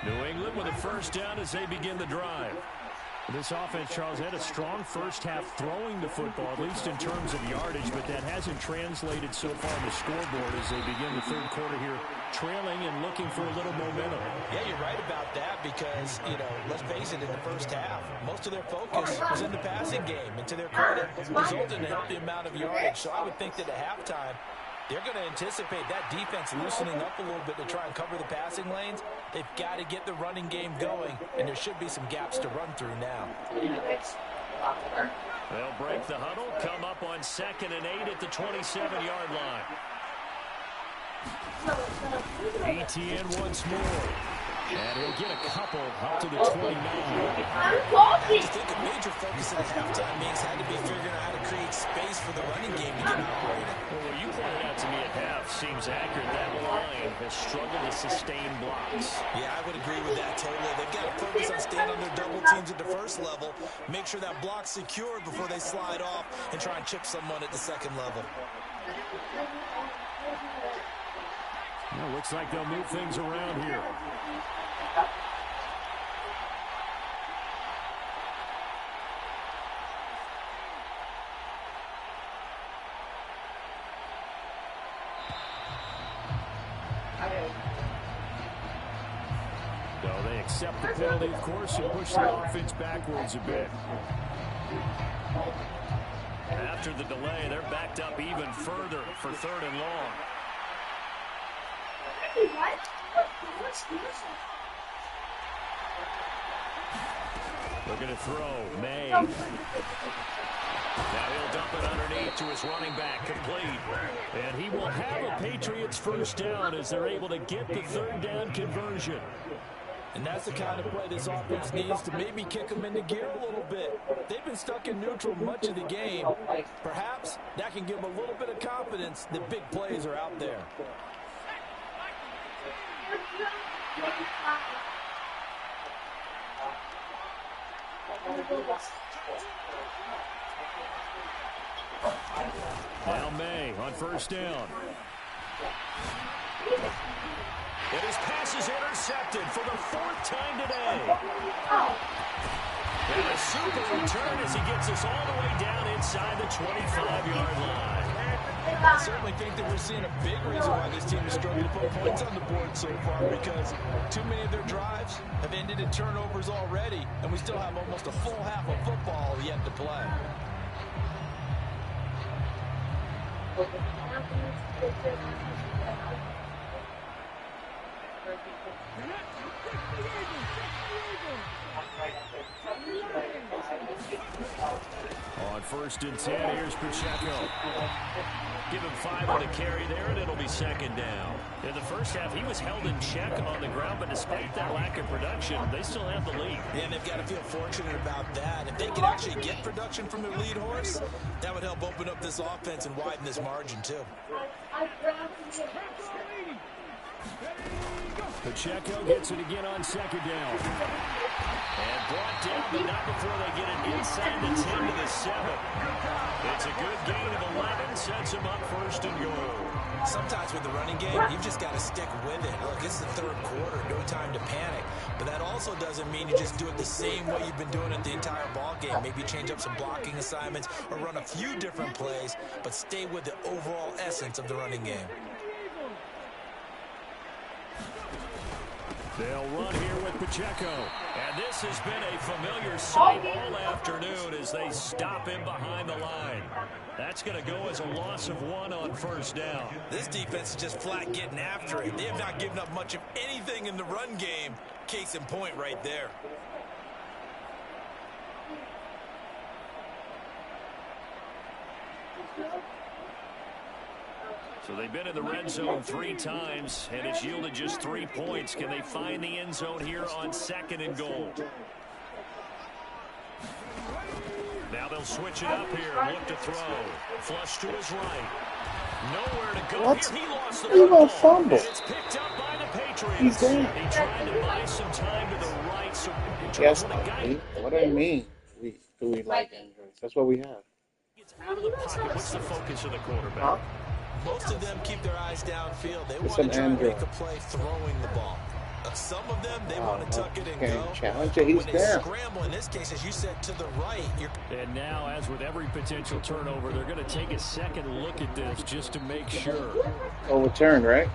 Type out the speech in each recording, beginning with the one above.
New England with a first down as they begin the drive. This offense, Charles, had a strong first half throwing the football, at least in terms of yardage, but that hasn't translated so far on the scoreboard as they begin the third quarter here, trailing and looking for a little momentum. Yeah, you're right about that because, let's face it, in the first half, most of their focus was in the passing game, and to their credit, resulted in a healthy amount of yardage. So I would think that at halftime, they're going to anticipate that defense loosening up a little bit to try and cover the passing lanes. They've got to get the running game going, and there should be some gaps to run through now. They'll break the huddle, come up on 2nd and 8 at the 27-yard line. Etienne once more. And he'll get a couple up to the 29. I just think a major focus at halftime means had to be figuring out how to create space for the running game to get operating. Well, what you pointed out to me at half seems accurate. That line has struggled to sustain blocks. Yeah, I would agree with that totally. They've got to focus on staying on their double teams at the first level, make sure that block's secured before they slide off and try and chip someone at the second level. Well, looks like they'll move things around here. So they accept the penalty, of course, and push the offense backwards a bit. After the delay, they're backed up even further for 3rd and long. They're going to throw. May. Now he'll dump it underneath to his running back, complete. And he will have a Patriots first down as they're able to get the 3rd down conversion. And that's the kind of play this offense needs to maybe kick them into gear a little bit. They've been stuck in neutral much of the game. Perhaps that can give them a little bit of confidence that big plays are out there. Now May on first down. And his pass is intercepted for the 4th time today. And a super return as he gets us all the way down inside the 25-yard line. I certainly think that we're seeing a big reason why this team is struggling to put points on the board so far, because too many of their drives have ended in turnovers already, and we still have almost a full half of football yet to play. On 1st and 10, here's Pacheco. Give him 5 on the carry there, and it'll be 2nd down. In the first half, he was held in check on the ground, but despite that lack of production, they still have the lead. Yeah, and they've got to feel fortunate about that. If they can actually get production from their lead horse, that would help open up this offense and widen this margin, too. Pacheco gets it again on 2nd down. And brought down, but not before they get it inside the 10 to the 7. It's a good gain of 11, sets him up 1st and goal. Sometimes with the running game, you've just got to stick with it. Look, it's the 3rd quarter, no time to panic. But that also doesn't mean you just do it the same way you've been doing it the entire ball game. Maybe change up some blocking assignments or run a few different plays, but stay with the overall essence of the running game. They'll run here with Pacheco. And this has been a familiar sight all afternoon as they stop him behind the line. That's going to go as a loss of 1 on 1st down. This defense is just flat getting after it. They have not given up much of anything in the run game. Case in point right there. So they've been in the red zone 3 times, and it's yielded just 3 points. Can they find the end zone here on 2nd and goal? Now they'll switch it up here and look to throw. Flush to his right. Nowhere to go. What? Here he lost the Even football. fumble. It's picked up by the Patriots. He's there. He tried to buy some time to the right. So Yes, what do I mean? Do we like injuries? That's what we have. Gets out of the pocket. What's the focus of the quarterback? Huh? Most of them keep their eyes downfield. They It's want to an try and Andrew. make a play throwing the ball. Some of them, they want to tuck it and go. Challenge it, he's when they there. scramble, in this case, as you said, to the right. And now, as with every potential turnover, they're going to take a second look at this just to make sure. Overturned, right?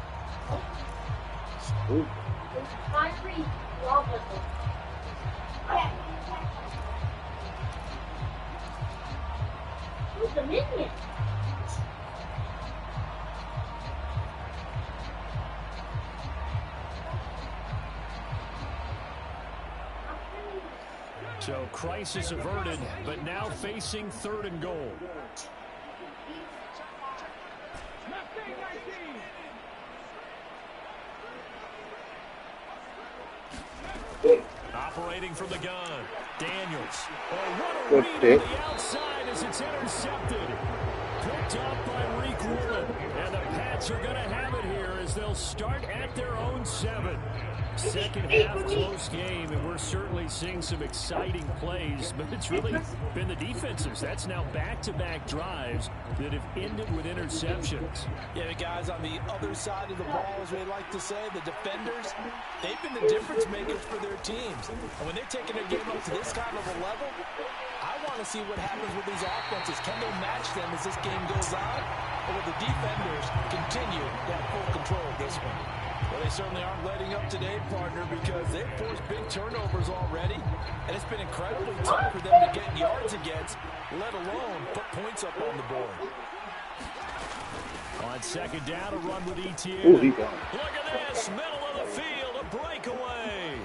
Ooh. Who's the minion? So crisis averted, but now facing 3rd and goal. Operating from the gun, Daniels. Oh, what a read on the outside as it's intercepted. Picked up by Reek Woolen. And the Pats are going to have it here as they'll start at their own 7. Second half close game, and we're certainly seeing some exciting plays, but it's really been the defenses. That's now back-to-back drives that have ended with interceptions. Yeah, the guys on the other side of the ball, as we like to say, the defenders, they've been the difference makers for their teams. And when they're taking their game up to this kind of a level, I want to see what happens with these offenses. Can they match them as this game goes on? Or will the defenders continue to have full control of this one? Well, they certainly aren't letting up today, partner, because they've forced big turnovers already, and it's been incredibly tough for them to get yards against, let alone put points up on the board. On second down, a run with Etienne. Ooh, he gone. Look at this, middle of the field, a breakaway.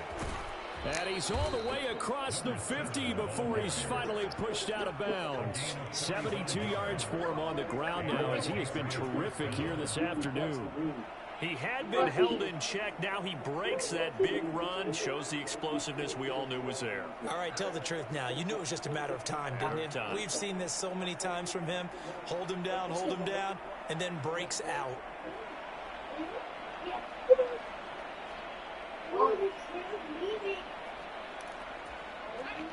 And he's all the way across the 50 before he's finally pushed out of bounds. 72 yards for him on the ground now as he has been terrific here this afternoon. He had been held in check. Now he breaks that big run, shows the explosiveness we all knew was there. All right, tell the truth now. You knew it was just a matter of time, didn't you? We've seen this so many times from him. Hold him down, and then breaks out.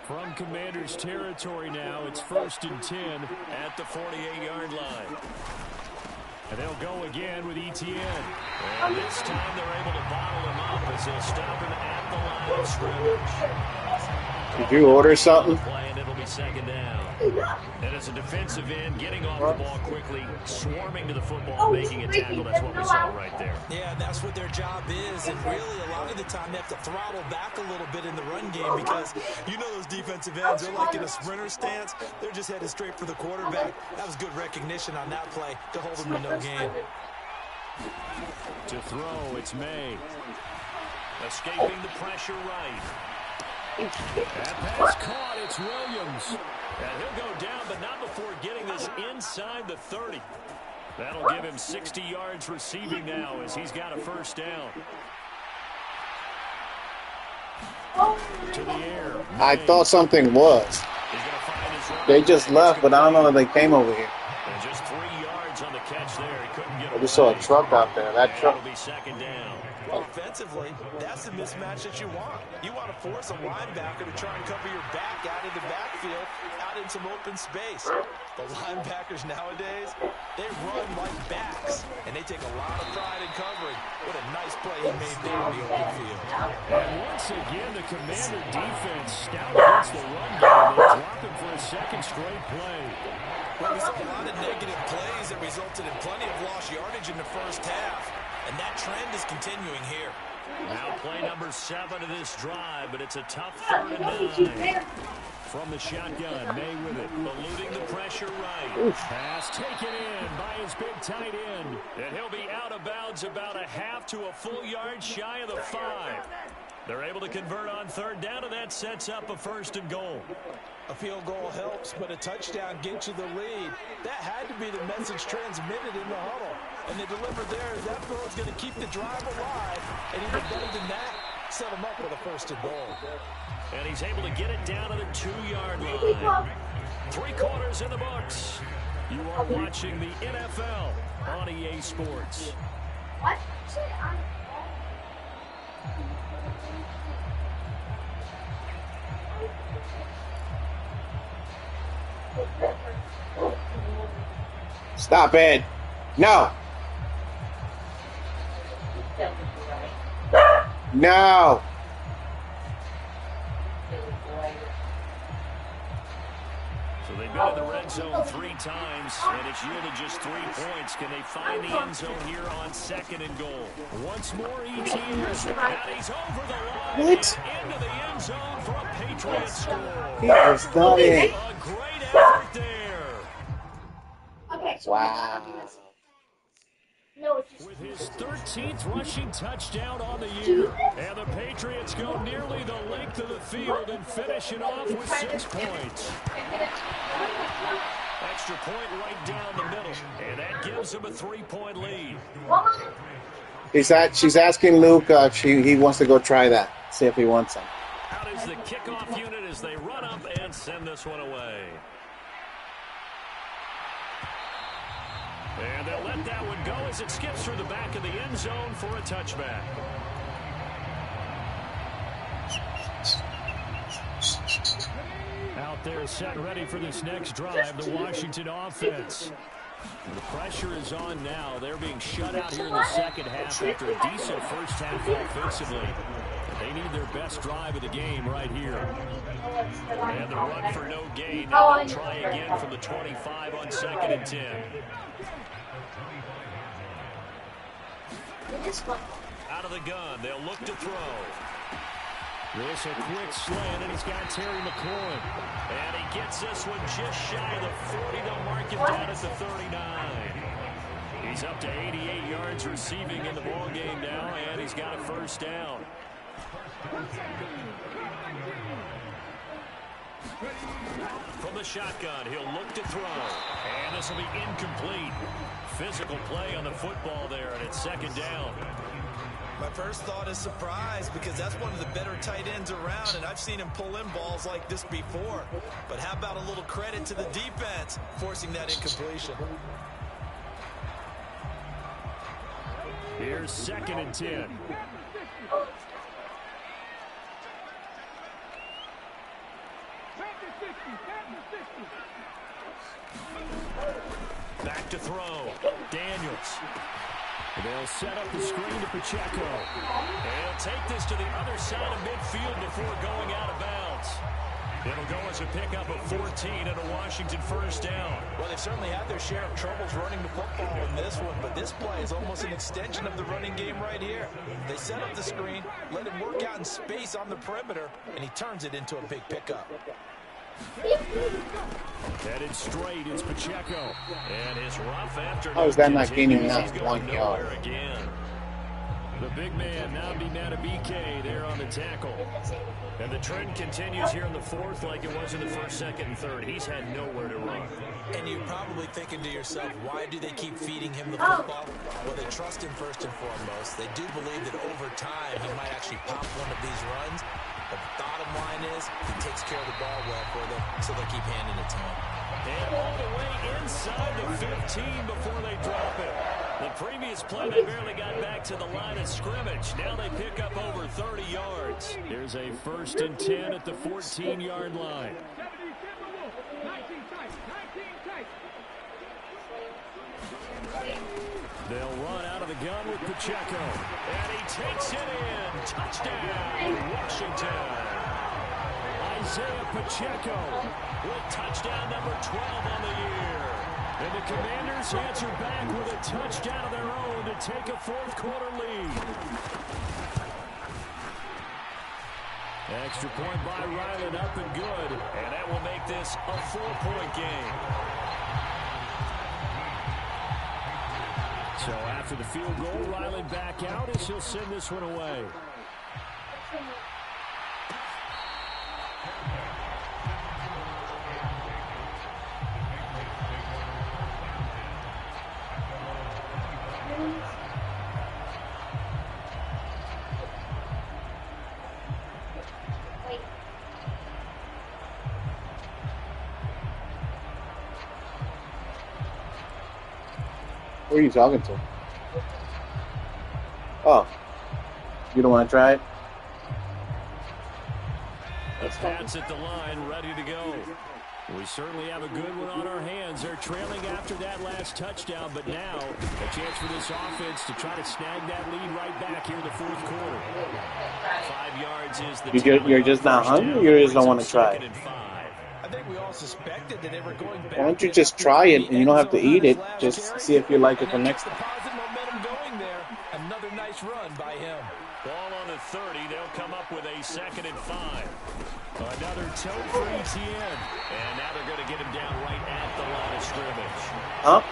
From Commanders territory now, it's 1st and 10 at the 48-yard line. And they'll go again with Etienne. And this time they're able to bottle him up as they'll stop him at the line of scrimmage. Did you order something? And it'll be second down. And as a defensive end, getting off the ball quickly, swarming to the football, making a tackle. That's what we saw right there. Yeah, that's what their job is. And really, a lot of the time, they have to throttle back a little bit in the run game because you know those defensive ends, they're like in a sprinter stance. They're just headed straight for the quarterback. That was good recognition on that play to hold them to no gain. To throw, it's May. Escaping the pressure right. That pass caught, it's Williams. And he'll go down, but not before getting this inside the 30. That'll give him 60 yards receiving now as he's got a first down. To the air. I thought something was. They just left, but I don't know if they came over here. And just 3 yards on the catch there. He couldn't get I just saw a truck out there. That truck. It'll be second down. Offensively, that's the mismatch that you want. You want to force a linebacker to try and cover your back out of the backfield, out in some open space. The linebackers nowadays, they run like backs, and they take a lot of pride in covering. What a nice play he made there on the open field. And once again, the Commander defense stout against the run game. They drop him for a second straight play. Well, we saw a lot of negative plays that resulted in plenty of lost yardage in the first half. And that trend is continuing here. Now play number 7 of this drive, but it's a tough 3rd and 9. From the shotgun, May with it, eluding the pressure right. Oof. Pass taken in by his big tight end. And he'll be out of bounds about a half to a full yard shy of the 5. They're able to convert on 3rd down, and that sets up a 1st and goal. A field goal helps, but a touchdown gets you the lead. That had to be the message transmitted in the huddle. And they delivered there. That throw's going to keep the drive alive. And even better than that, set them up with a 1st and goal. And he's able to get it down to the 2-yard line. 3 quarters in the books. You are watching the NFL on EA Sports. What? Stop it. No. No. So they've been in the red zone 3 times, and it's yielded just 3 points. Can they find the end zone here on 2nd and goal? Once more, ETS, and he's over the line What? and into the end zone for a Patriots score. He was not in. A great effort there. Wow. With his 13th rushing touchdown on the year. And the Patriots go nearly the length of the field and finish it off with 6 points. Extra point right down the middle. And that gives him a 3-point lead. She's asking Luke if he wants to go try that. See if he wants some. Out is the kickoff unit as they run up and send this one away. And they'll let that one go as it skips through the back of the end zone for a touchback. Out there set ready for this next drive, the Washington offense. The pressure is on now. They're being shut out here in the second half after a decent first half offensively. They need their best drive of the game right here. And the run for no gain. Now they'll try again from the 25 on 2nd and 10. Out of the gun, they'll look to throw. This a quick slant, and he's got Terry McLaurin. And he gets this one just shy of the 40. They'll mark him down at the 39. He's up to 88 yards receiving in the ball game now, and he's got a first down. From the shotgun, he'll look to throw. And this will be incomplete. Physical play on the football there, and it's 2nd down. My first thought is surprise because that's one of the better tight ends around, and I've seen him pull in balls like this before. But how about a little credit to the defense forcing that incompletion? Here's 2nd and 10. Back to throw. Daniels. They'll set up the screen to Pacheco. And he'll take this to the other side of midfield before going out of bounds. It'll go as a pickup of 14 and a Washington first down. Well, they've certainly had their share of troubles running the football in this one, but this play is almost an extension of the running game right here. They set up the screen, let him work out in space on the perimeter, and he turns it into a big pickup. Headed straight, it's Pacheco. And his rough afternoon. How is that not gaining that 1 yard? Again. The big man, Namdi Matabike, there on the tackle. And the trend continues here in the 4th like it was in the 1st, 2nd, and 3rd. He's had nowhere to run. And you're probably thinking to yourself, why do they keep feeding him the football? Well, they trust him first and foremost. They do believe that over time he might actually pop one of these runs. But the bottom line is he takes care of the ball well for them, so they keep handing it to him. And all the way inside the 15 before they drop it. The previous play, they barely got back to the line of scrimmage. Now they pick up over 30 yards. Here's a 1st and 10 at the 14-yard line. They'll run out of the gun with Pacheco. And he takes it in. Touchdown, Washington. Isaiah Pacheco with touchdown number 12 on the year. And the Commanders answer back with a touchdown of their own to take a 4th quarter lead. Extra point by Ryland, up and good. And that will make this a 4-point game. So after the field goal, Ryland back out as he'll send this one away. Who are you talking to? Oh. You don't want to try it? The Pats at the line, ready to go. We certainly have a good one on our hands. They're trailing after that last touchdown, but now a chance for this offense to try to snag that lead right back here in the fourth quarter. 5 yards is the You're just not hungry, or you just don't want to try it? I think we all suspected that they were going back. Why don't you just try it, and you don't have to eat it. Just see if you like it for next time. Positive momentum going there. Another nice run by him. Ball on the 30. They'll come up with a 2nd and 5. Another tote for ETN. And now they're going to get him down right at the line of scrimmage. Huh?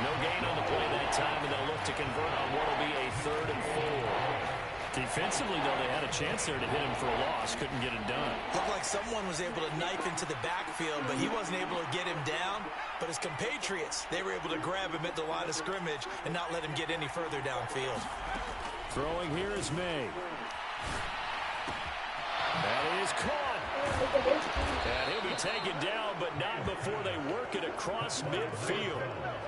No gain on the play that time, and they'll look to convert on what will be a 3rd and 4. Defensively, though, they had a chance there to hit him for a loss. Couldn't get it done. Looked like someone was able to knife into the backfield, but he wasn't able to get him down. But his compatriots, they were able to grab him at the line of scrimmage and not let him get any further downfield. Throwing here is May. That is caught. And he'll be taken down, but not before they work it across midfield.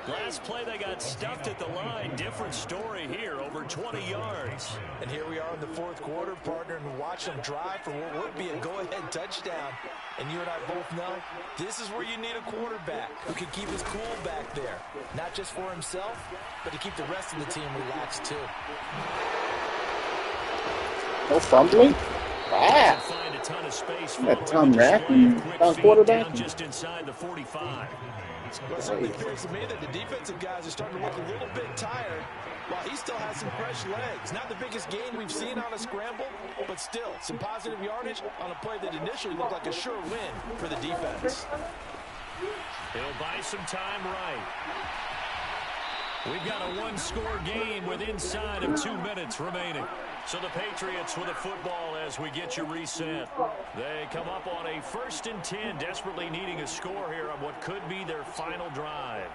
Last play, they got stuffed at the line. Different story here, over 20 yards. And here we are in the fourth quarter, partner, and watch them drive for what would be a go-ahead touchdown. And you and I both know this is where you need a quarterback who can keep his cool back there. Not just for himself, but to keep the rest of the team relaxed, too. No fumbling? Wow. Find a ton of space for Tom Rackman on quarterback. Just inside the 45. Well, it certainly appears to me that the defensive guys are starting to look a little bit tired while he still has some fresh legs. Not the biggest gain we've seen on a scramble, but still some positive yardage on a play that initially looked like a sure win for the defense. He'll buy some time right. We've got a one-score game with inside of 2 minutes remaining. So the Patriots with the football as we get you reset. They come up on a 1st and 10, desperately needing a score here on what could be their final drive.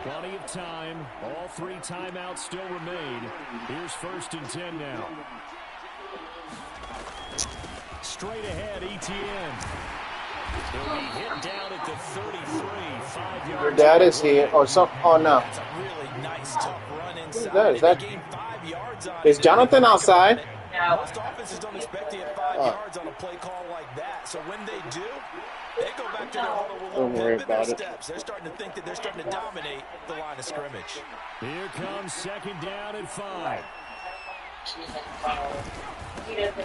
Plenty of time. All 3 timeouts still remain. Here's 1st and 10 now. Straight ahead, ETN. He'll be hit down at the 33. 5 yards. Your dad is here, or something. Oh, no. That's a really nice, tough run inside. Who's that? Gained 5 yards on Is Jonathan outside? Most offenses don't expect to get 5 yards on a play call like that. So when they do, they go back to their huddle with a little pep in their steps. They're starting to think that they're starting to dominate the line of scrimmage. Here comes 2nd down and 5.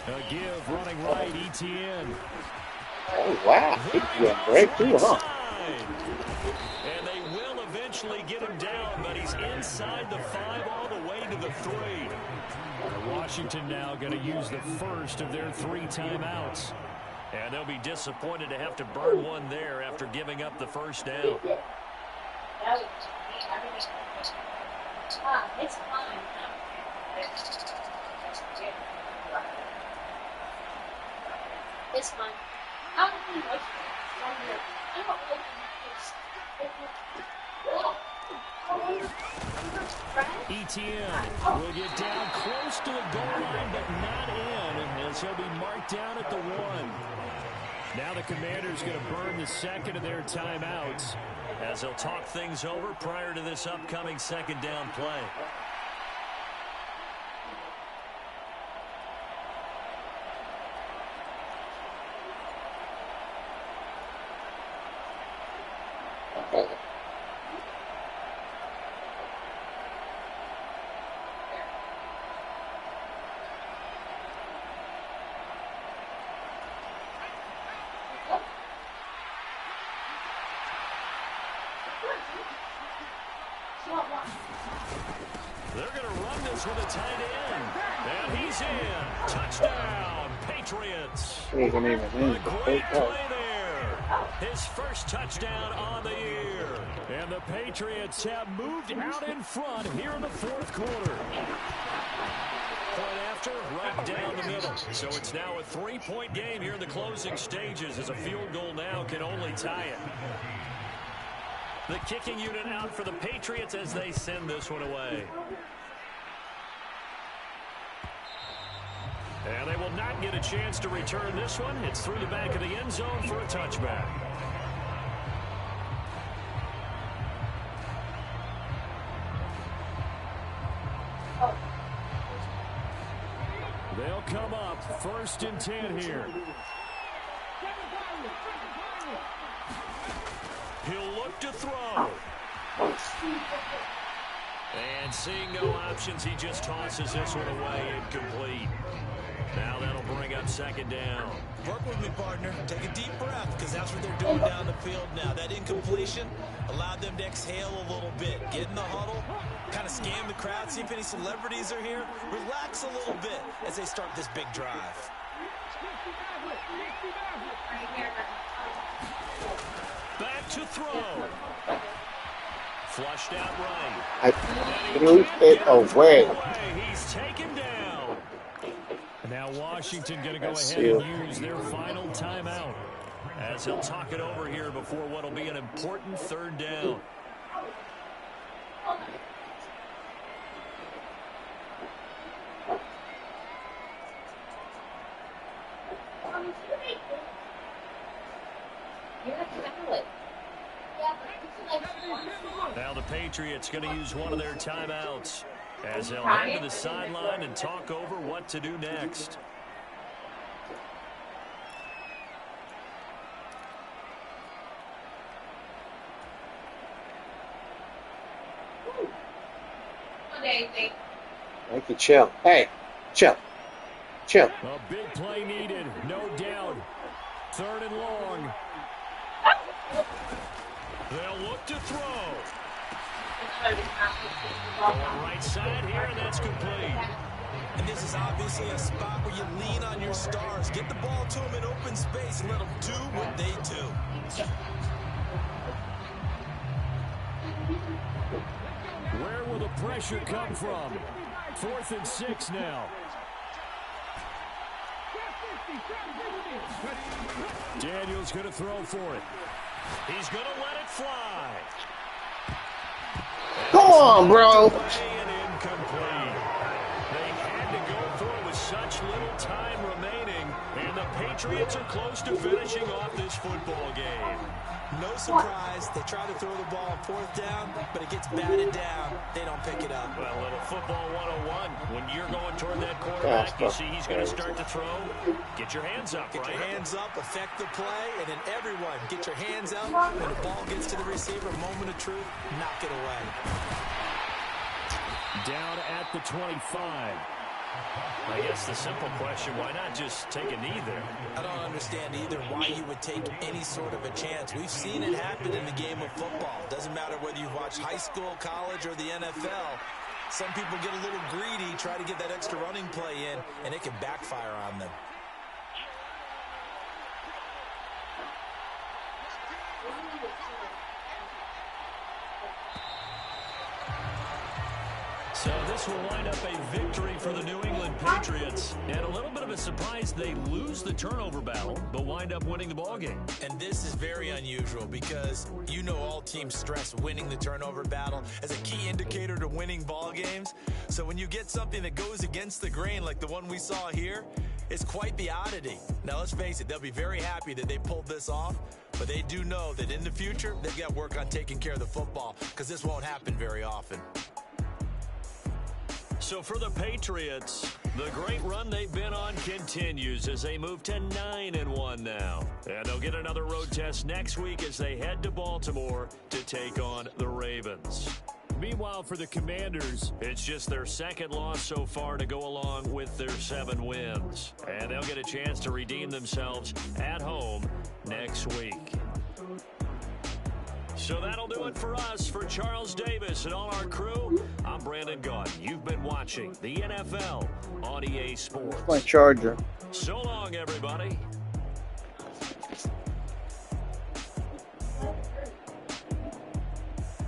A give running right, ETN. Oh, wow. He's great too, huh? And they will eventually get him down, but he's inside the 5 all the way to the 3. Washington now going to use the first of their 3 timeouts. And they'll be disappointed to have to burn one there after giving up the first down. It's fine. It's fine. I don't really like it. I don't like ETN will get down close to the goal line, but not in, as he'll be marked down at the 1. Now the Commanders going to burn the 2nd of their timeouts as they'll talk things over prior to this upcoming 2nd down play. They're going to run this with a tight end. And he's in. Touchdown, Patriots. He wasn't even in. A great play there. His first touchdown on the year. And the Patriots have moved out in front here in the fourth quarter. Point after, right down the middle. So it's now a 3-point game here in the closing stages as a field goal now can only tie it. The kicking unit out for the Patriots as they send this one away. And they will not get a chance to return this one. It's through the back of the end zone for a touchback. They'll come up 1st and 10 here. He'll look to throw. And seeing no options, he just tosses this one away, incomplete. Now that'll bring up 2nd down. Work with me, partner. Take a deep breath, because that's what they're doing down the field now. That incompletion allowed them to exhale a little bit. Get in the huddle, kind of scan the crowd, see if any celebrities are here. Relax a little bit as they start this big drive. Back to throw. Flushed out right. I threw it away. He's taken down. Now Washington going to go That's ahead you. and use their final timeout as he'll talk it over here before what will be an important 3rd down. Now the Patriots going to use one of their timeouts as they'll head to the sideline and talk over what to do next. Thank you, chill. Hey, chill. Chill. A big play needed, no doubt. 3rd and long. They'll look to throw. Going right side here, and that's complete. And this is obviously a spot where you lean on your stars. Get the ball to them in open space and let them do what they do. Where will the pressure come from? 4th and 6 now. Daniel's going to throw for it. He's going to let it fly. Go on, bro. And incomplete. They had to go for it with such little time remaining, and the Patriots are close to finishing off this football game. No surprise, they try to throw the ball on 4th down, but it gets batted down. They don't pick it up. Well, little football 101. When you're going toward that quarterback, you see he's going to start to throw. Get your hands up, Get right? your hands up, affect the play, and then everyone get your hands up. When the ball gets to the receiver, moment of truth, knock it away. Down at the 25. I guess the simple question, why not just take a knee there? I don't understand either why you would take any sort of a chance. We've seen it happen in the game of football. Doesn't matter whether you've watched high school, college, or the NFL. Some people get a little greedy, try to get that extra running play in, and it can backfire on them. So this will wind up a victory for the New England Patriots. And a little bit of a surprise, they lose the turnover battle, but wind up winning the ballgame. And this is very unusual because you know all teams stress winning the turnover battle as a key indicator to winning ball games. So when you get something that goes against the grain like the one we saw here, it's quite the oddity. Now let's face it, they'll be very happy that they pulled this off, but they do know that in the future, they've got to work on taking care of the football because this won't happen very often. So for the Patriots, the great run they've been on continues as they move to 9-1 now. And they'll get another road test next week as they head to Baltimore to take on the Ravens. Meanwhile, for the Commanders, it's just their 2nd loss so far to go along with their 7 wins. And they'll get a chance to redeem themselves at home next week. So that'll do it for us. For Charles Davis and all our crew, I'm Brandon Gaudin. You've been watching the NFL on EA Sports. My charger. So long, everybody.